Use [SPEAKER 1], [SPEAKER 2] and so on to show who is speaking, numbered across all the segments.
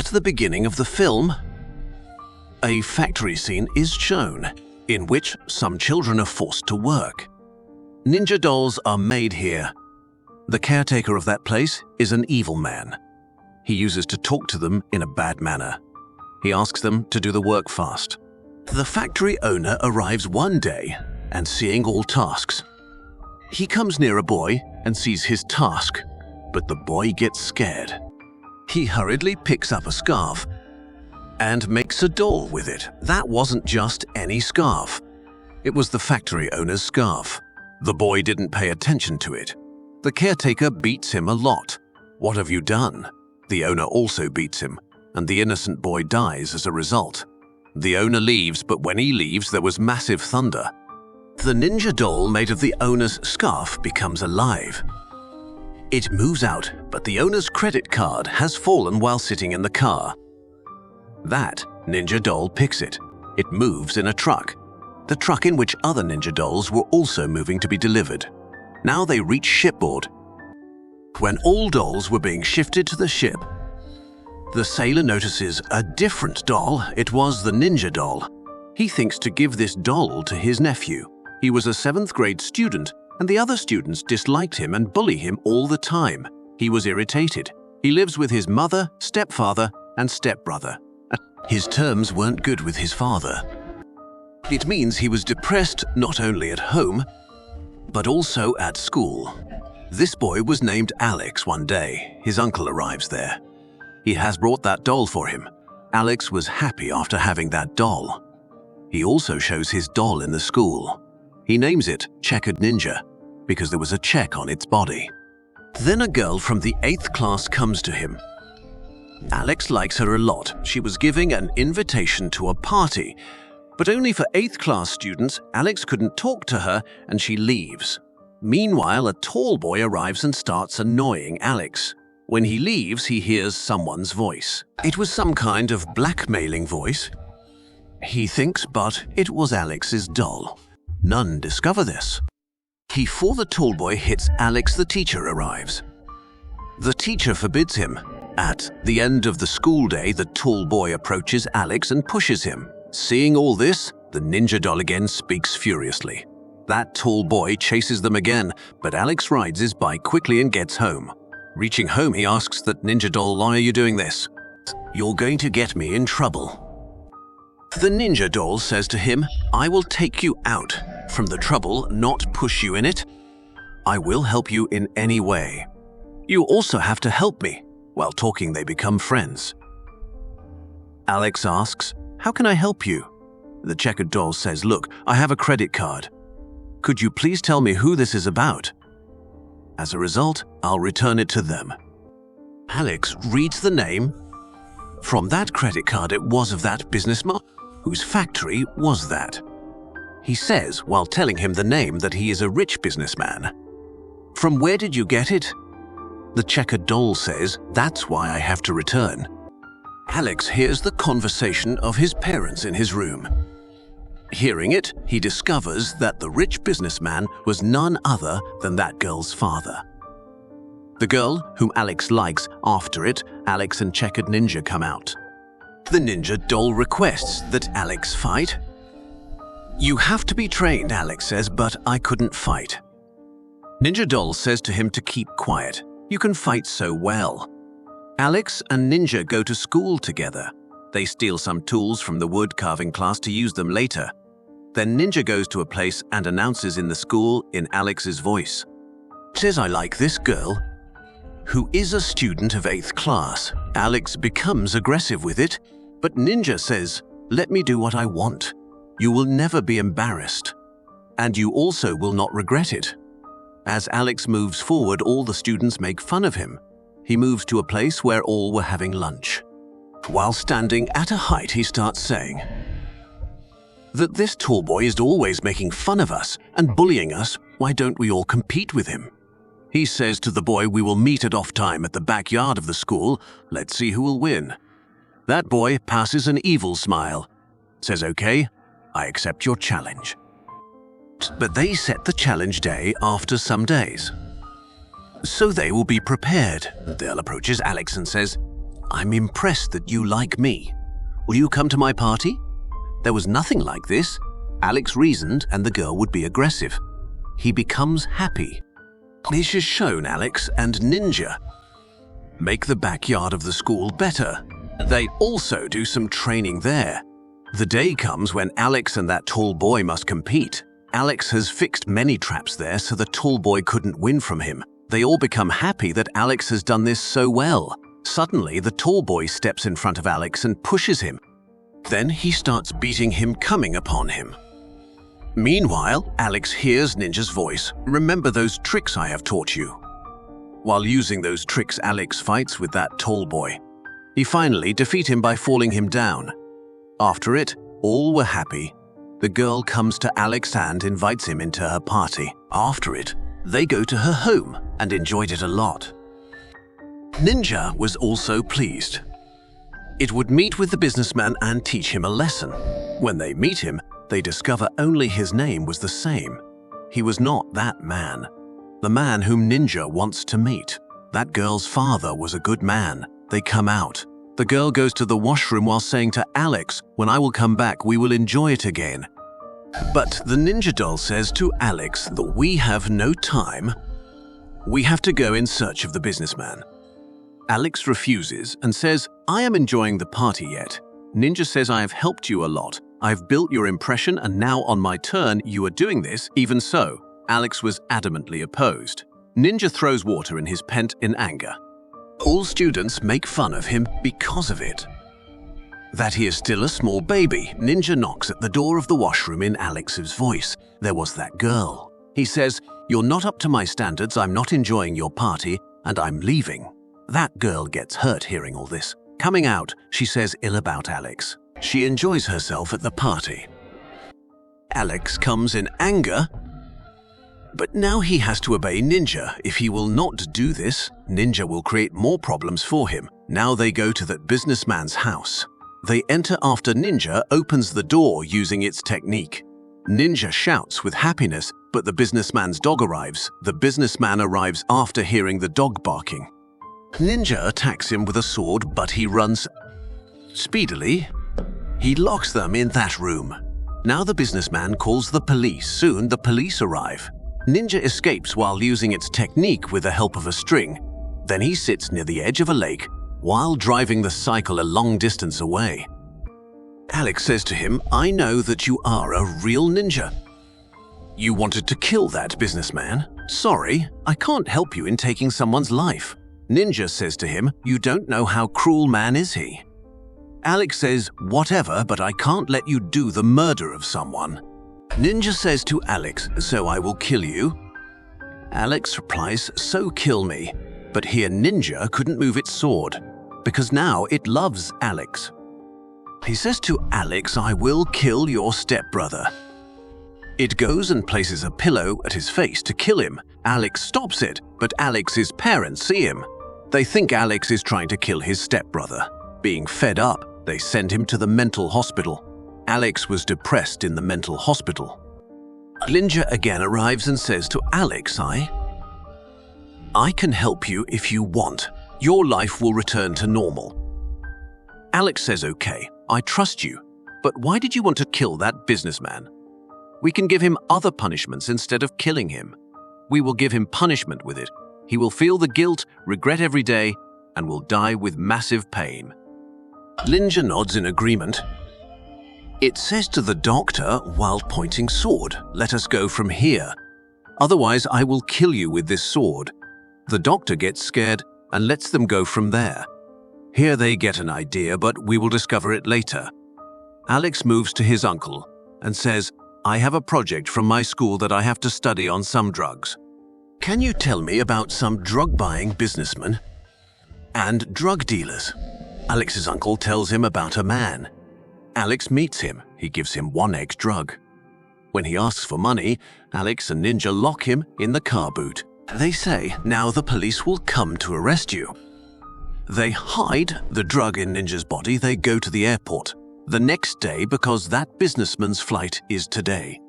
[SPEAKER 1] At the beginning of the film, a factory scene is shown in which some children are forced to work. Ninja dolls are made here. The caretaker of that place is an evil man. He uses to talk to them in a bad manner. He asks them to do the work fast. The factory owner arrives one day and seeing all tasks. He comes near a boy and sees his task, but the boy gets scared. He hurriedly picks up a scarf and makes a doll with it. That wasn't just any scarf. It was the factory owner's scarf. The boy didn't pay attention to it. The caretaker beats him a lot. What have you done? The owner also beats him, and the innocent boy dies as a result. The owner leaves, but when he leaves, there was massive thunder. The ninja doll made of the owner's scarf becomes alive. It moves out, but the owner's credit card has fallen while sitting in the car. That ninja doll picks it. It moves in a truck. The truck in which other ninja dolls were also moving to be delivered. Now they reach shipboard. When all dolls were being shifted to the ship, the sailor notices a different doll. It was the ninja doll. He thinks to give this doll to his nephew. He was a 7th grade student, and the other students disliked him and bully him all the time. He was irritated. He lives with his mother, stepfather, and stepbrother. His terms weren't good with his father. It means he was depressed not only at home, but also at school. This boy was named Alex one day. His uncle arrives there. He has brought that doll for him. Alex was happy after having that doll. He also shows his doll in the school. He names it Checkered Ninja because there was a check on its body. Then a girl from the 8th class comes to him. Alex likes her a lot. She was giving an invitation to a party, but only for 8th class students. Alex couldn't talk to her and she leaves. Meanwhile, a tall boy arrives and starts annoying Alex. When he leaves, he hears someone's voice. It was some kind of blackmailing voice, he thinks, but it was Alex's doll. None discover this. Before the tall boy hits Alex, the teacher arrives. The teacher forbids him. At the end of the school day, the tall boy approaches Alex and pushes him. Seeing all this, the ninja doll again speaks furiously. That tall boy chases them again, but Alex rides his bike quickly and gets home. Reaching home, he asks that ninja doll, "Why are you doing this? You're going to get me in trouble." The ninja doll says to him, "I will take you out from the trouble, not push you in it. I will help you in any way. You also have to help me." While talking, they become friends. Alex asks, "How can I help you?" The checkered doll says, "Look, I have a credit card. Could you please tell me who this is about? As a result, I'll return it to them." Alex reads the name. From that credit card, it was of that businessman whose factory was that. He says, while telling him the name, that he is a rich businessman. "From where did you get it?" The checkered doll says, "That's why I have to return." Alex hears the conversation of his parents in his room. Hearing it, he discovers that the rich businessman was none other than that girl's father. The girl, whom Alex likes, after it, Alex and Checkered Ninja come out. The ninja doll requests that Alex fight. "You have to be trained," Alex says, "but I couldn't fight." Ninja doll says to him to keep quiet. "You can fight so well." Alex and Ninja go to school together. They steal some tools from the wood carving class to use them later. Then Ninja goes to a place and announces in the school in Alex's voice. Says, "I like this girl," who is a student of 8th class. Alex becomes aggressive with it, but Ninja says, "Let me do what I want. You will never be embarrassed, and you also will not regret it." As Alex moves forward, all the students make fun of him. He moves to a place where all were having lunch. While standing at a height, he starts saying that this tall boy is always making fun of us and bullying us. Why don't we all compete with him? He says to the boy, "We will meet at off time at the backyard of the school. Let's see who will win." That boy passes an evil smile, says, "Okay, I accept your challenge." But they set the challenge day after some days, so they will be prepared. Dale approaches Alex and says, I'm impressed that you like me. Will you come to my party? There was nothing like this. Alex reasoned, and the girl would be aggressive. He becomes happy. This has shown Alex and Ninja make the backyard of the school better. They also do some training there. The day comes when Alex and that tall boy must compete. Alex has fixed many traps there so the tall boy couldn't win from him. They all become happy that Alex has done this so well. Suddenly, the tall boy steps in front of Alex and pushes him. Then he starts beating him, coming upon him. Meanwhile, Alex hears Ninja's voice. Remember those tricks I have taught you. While using those tricks, Alex fights with that tall boy. He finally defeats him by falling him down. After it, all were happy. The girl comes to Alex and invites him into her party. After it, they go to her home and enjoyed it a lot. Ninja was also pleased. It would meet with the businessman and teach him a lesson. When they meet him, they discover only his name was the same. He was not that man. The man whom Ninja wants to meet. That girl's father was a good man. They come out. The girl goes to the washroom while saying to Alex, "When I will come back, we will enjoy it again." But the Ninja doll says to Alex that we have no time. We have to go in search of the businessman. Alex refuses and says, "I am enjoying the party yet." Ninja says, "I have helped you a lot. I've built your impression and now on my turn you are doing this." Even so, Alex was adamantly opposed. Ninja throws water in his pant in anger. All students make fun of him because of it. That he is still a small baby, Ninja knocks at the door of the washroom in Alex's voice. There was that girl. He says, "You're not up to my standards, I'm not enjoying your party, and I'm leaving." That girl gets hurt hearing all this. Coming out, she says ill about Alex. She enjoys herself at the party. Alex comes in anger, but now he has to obey Ninja. If he will not do this, Ninja will create more problems for him. Now they go to that businessman's house. They enter after Ninja opens the door using its technique. Ninja shouts with happiness, but the businessman's dog arrives. The businessman arrives after hearing the dog barking. Ninja attacks him with a sword, but he runs speedily. He locks them in that room. Now the businessman calls the police. Soon the police arrive. Ninja escapes while using its technique with the help of a string. Then he sits near the edge of a lake while driving the cycle a long distance away. Alex says to him, "I know that you are a real ninja. You wanted to kill that businessman. Sorry, I can't help you in taking someone's life." Ninja says to him, "You don't know how cruel man is he." Alex says, "Whatever, but I can't let you do the murder of someone." Ninja says to Alex, "So I will kill you?" Alex replies, "So kill me." But here Ninja couldn't move its sword, because now it loves Alex. He says to Alex, "I will kill your stepbrother." It goes and places a pillow at his face to kill him. Alex stops it, but Alex's parents see him. They think Alex is trying to kill his stepbrother. Being fed up, they send him to the mental hospital. Alex was depressed in the mental hospital. Ninja again arrives and says to Alex, I can help you if you want. Your life will return to normal." Alex says, "Okay, I trust you, but why did you want to kill that businessman? We can give him other punishments instead of killing him. We will give him punishment with it. He will feel the guilt, regret every day, and will die with massive pain." Ninja nods in agreement. It says to the doctor while pointing sword, "Let us go from here. Otherwise I will kill you with this sword." The doctor gets scared and lets them go from there. Here they get an idea, but we will discover it later. Alex moves to his uncle and says, "I have a project from my school that I have to study on some drugs. Can you tell me about some drug-buying businessmen and drug dealers?" Alex's uncle tells him about a man. Alex meets him. He gives him 1X drug. When he asks for money, Alex and Ninja lock him in the car boot. They say, "Now the police will come to arrest you." They hide the drug in Ninja's body. They go to the airport the next day because that businessman's flight is today.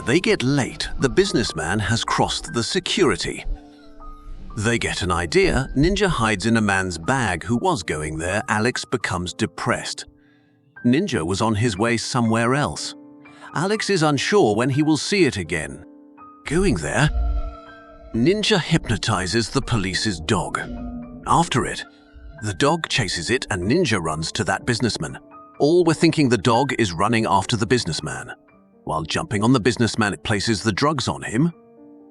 [SPEAKER 1] They get late. The businessman has crossed the security. They get an idea. Ninja hides in a man's bag who was going there. Alex becomes depressed. Ninja was on his way somewhere else. Alex is unsure when he will see it again. Going there, Ninja hypnotizes the police's dog. After it, the dog chases it and Ninja runs to that businessman. All were thinking the dog is running after the businessman. While jumping on the businessman, it places the drugs on him.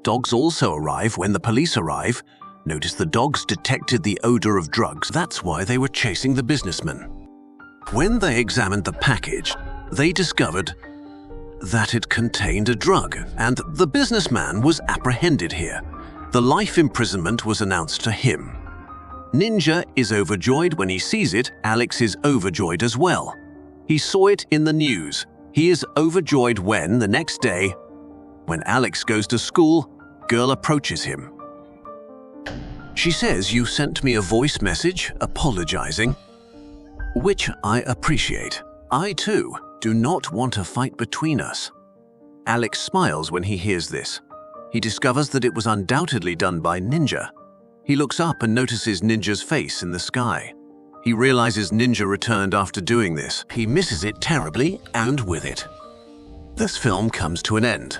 [SPEAKER 1] Dogs also arrive when the police arrive. Notice the dogs detected the odor of drugs. That's why they were chasing the businessman. When they examined the package, they discovered that it contained a drug, and the businessman was apprehended here. The life imprisonment was announced to him. Ninja is overjoyed when he sees it. Alex is overjoyed as well. He saw it in the news. He is overjoyed when, the next day, when Alex goes to school, girl approaches him. She says, "You sent me a voice message apologizing," which I appreciate. I, too, do not want a fight between us. Alex smiles when he hears this. He discovers that it was undoubtedly done by Ninja. He looks up and notices Ninja's face in the sky. He realizes Ninja returned after doing this. He misses it terribly, and with it, this film comes to an end.